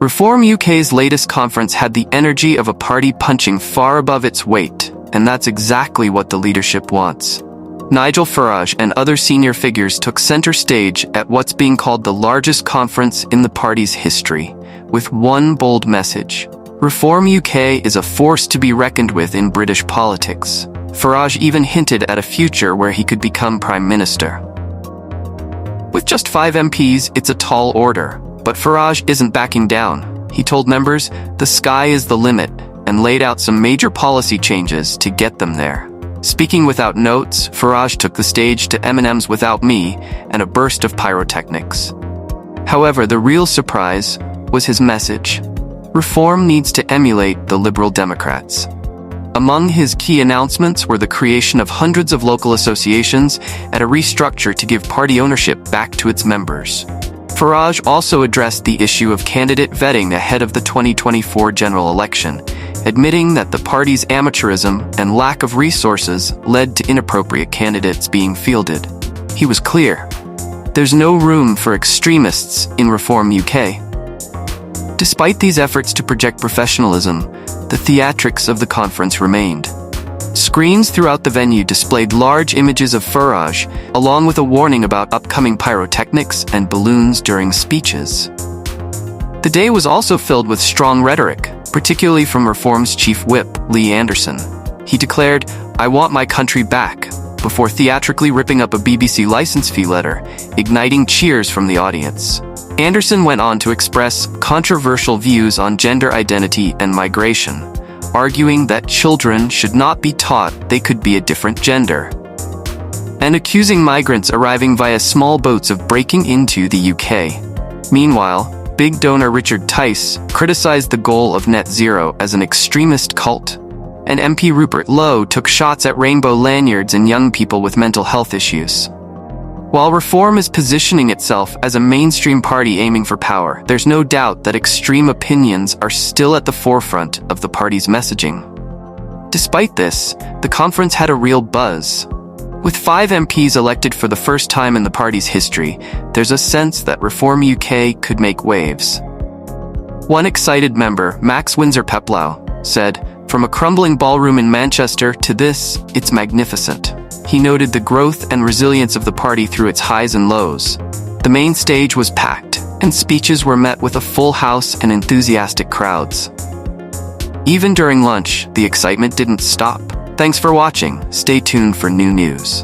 Reform UK's latest conference had the energy of a party punching far above its weight, and that's exactly what the leadership wants. Nigel Farage and other senior figures took center stage at what's being called the largest conference in the party's history, with one bold message. Reform UK is a force to be reckoned with in British politics. Farage even hinted at a future where he could become Prime Minister. With just 5 MPs, it's a tall order, but Farage isn't backing down. He told members the sky is the limit and laid out some major policy changes to get them there. Speaking without notes, Farage took the stage to M&M's Without Me and a burst of pyrotechnics. However, the real surprise was his message. Reform needs to emulate the Liberal Democrats. Among his key announcements were the creation of hundreds of local associations and a restructure to give party ownership back to its members. Farage also addressed the issue of candidate vetting ahead of the 2024 general election, admitting that the party's amateurism and lack of resources led to inappropriate candidates being fielded. He was clear: there's no room for extremists in Reform UK. Despite these efforts to project professionalism, the theatrics of the conference remained. Screens throughout the venue displayed large images of Farage, along with a warning about upcoming pyrotechnics and balloons during speeches. The day was also filled with strong rhetoric, particularly from Reform's chief whip, Lee Anderson. He declared, "I want my country back," before theatrically ripping up a BBC license fee letter, igniting cheers from the audience. Anderson went on to express controversial views on gender identity and migration, arguing that children should not be taught they could be a different gender, and accusing migrants arriving via small boats of breaking into the UK. Meanwhile, big donor Richard Tice criticized the goal of net zero as an extremist cult, and MP Rupert Lowe took shots at rainbow lanyards and young people with mental health issues. While Reform is positioning itself as a mainstream party aiming for power, there's no doubt that extreme opinions are still at the forefront of the party's messaging. Despite this, the conference had a real buzz. With 5 MPs elected for the first time in the party's history, there's a sense that Reform UK could make waves. One excited member, Max Windsor-Peplau, said, "From a crumbling ballroom in Manchester to this, it's magnificent." He noted the growth and resilience of the party through its highs and lows. The main stage was packed, and speeches were met with a full house and enthusiastic crowds. Even during lunch, the excitement didn't stop. Thanks for watching. Stay tuned for new news.